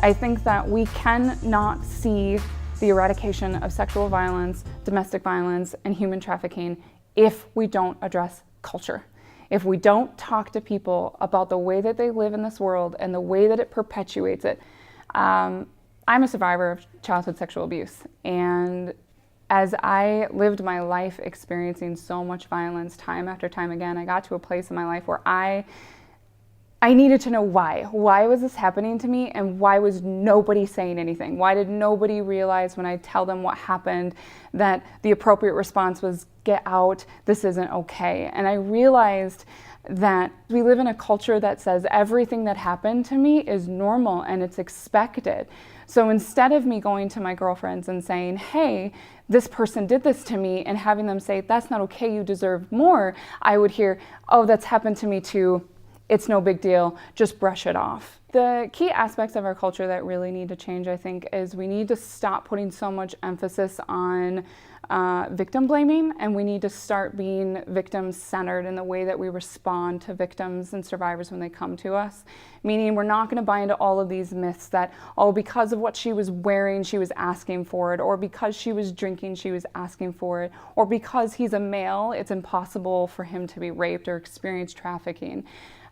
I think that we cannot see the eradication of sexual violence, domestic violence, and human trafficking if we don't address culture. If we don't talk to people about the way that they live in this world and the way that it perpetuates it. I'm a survivor of childhood sexual abuse, and as I lived my life experiencing so much violence time after time again, I got to a place in my life where I needed to know why. Why was this happening to me, and why was nobody saying anything? Why did nobody realize when I tell them what happened that the appropriate response was, get out, this isn't okay? And I realized that we live in a culture that says everything that happened to me is normal and it's expected. So instead of me going to my girlfriends and saying, hey, this person did this to me, and having them say, that's not okay, you deserve more, I would hear, oh, that's happened to me too. It's no big deal, just brush it off. The key aspects of our culture that really need to change, I think, is we need to stop putting so much emphasis on victim blaming, and we need to start being victim-centered in the way that we respond to victims and survivors when they come to us. Meaning we're not going to buy into all of these myths that, oh, because of what she was wearing, she was asking for it, or because she was drinking, she was asking for it, or because he's a male, it's impossible for him to be raped or experience trafficking.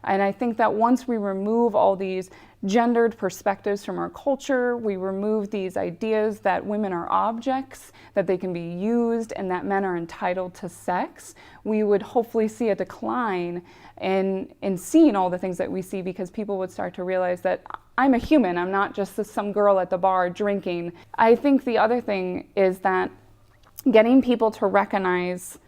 And I think that once we remove all these gendered perspectives from our culture, we remove these ideas that women are objects, that they can be used, and that men are entitled to sex, we would hopefully see a decline in seeing all the things that we see, because people would start to realize that I'm a human, I'm not just some girl at the bar drinking. I think the other thing is that getting people to recognize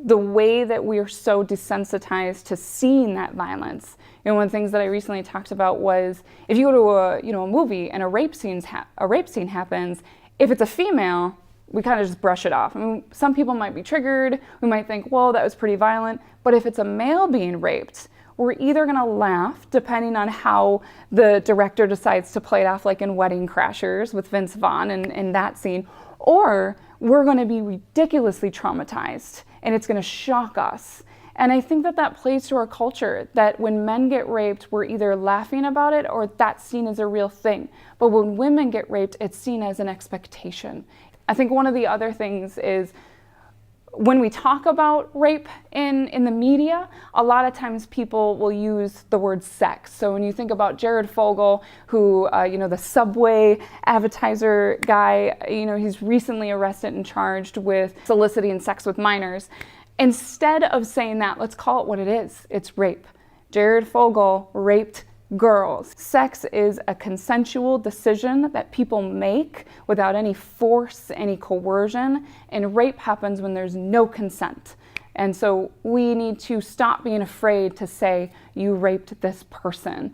the way that we are so desensitized to seeing that violence. You know, one of the things that I recently talked about was, if you go to a movie and a rape scene happens, if it's a female, we kind of just brush it off. I mean, some people might be triggered, we might think, well, that was pretty violent, but if it's a male being raped, we're either gonna laugh, depending on how the director decides to play it off, like in Wedding Crashers with Vince Vaughn and that scene, or we're gonna be ridiculously traumatized, and it's going to shock us. And I think that that plays to our culture, that when men get raped, we're either laughing about it or that's seen as a real thing. But when women get raped, it's seen as an expectation. I think one of the other things is, when we talk about rape in the media, a lot of times people will use the word sex. So when you think about Jared Fogle, who, the Subway advertiser guy, he's recently arrested and charged with soliciting sex with minors. Instead of saying that, let's call it what it is. It's rape. Jared Fogle raped girls. Sex is a consensual decision that people make without any force, any coercion, and rape happens when there's no consent. And so we need to stop being afraid to say, you raped this person.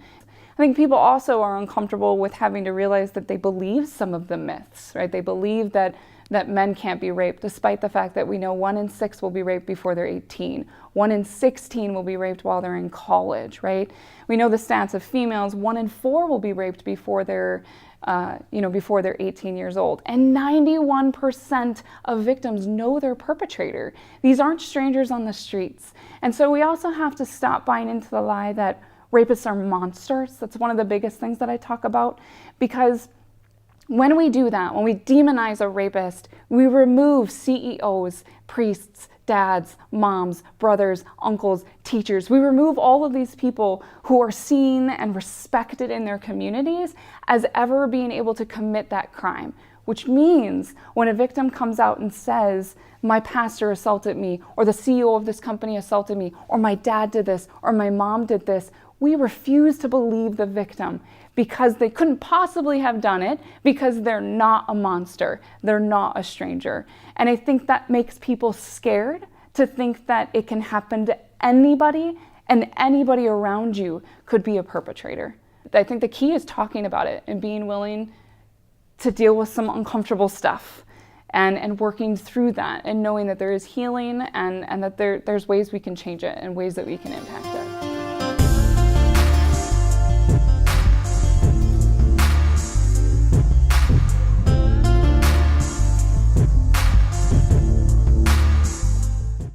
I think people also are uncomfortable with having to realize that they believe some of the myths, right? They believe that men can't be raped, despite the fact that we know 1 in 6 will be raped before they're 18. 1 in 16 will be raped while they're in college, right? We know the stats of females, 1 in 4 will be raped before they're 18 years old. And 91% of victims know their perpetrator. These aren't strangers on the streets. And so we also have to stop buying into the lie that rapists are monsters. That's one of the biggest things that I talk about, because when we do that, when we demonize a rapist, we remove CEOs, priests, dads, moms, brothers, uncles, teachers. We remove all of these people who are seen and respected in their communities as ever being able to commit that crime. Which means when a victim comes out and says, my pastor assaulted me, or the CEO of this company assaulted me, or my dad did this, or my mom did this, we refuse to believe the victim, because they couldn't possibly have done it, because they're not a monster, they're not a stranger. And I think that makes people scared to think that it can happen to anybody, and anybody around you could be a perpetrator. I think the key is talking about it and being willing to deal with some uncomfortable stuff, and working through that, and knowing that there is healing, and that there's ways we can change it and ways that we can impact it.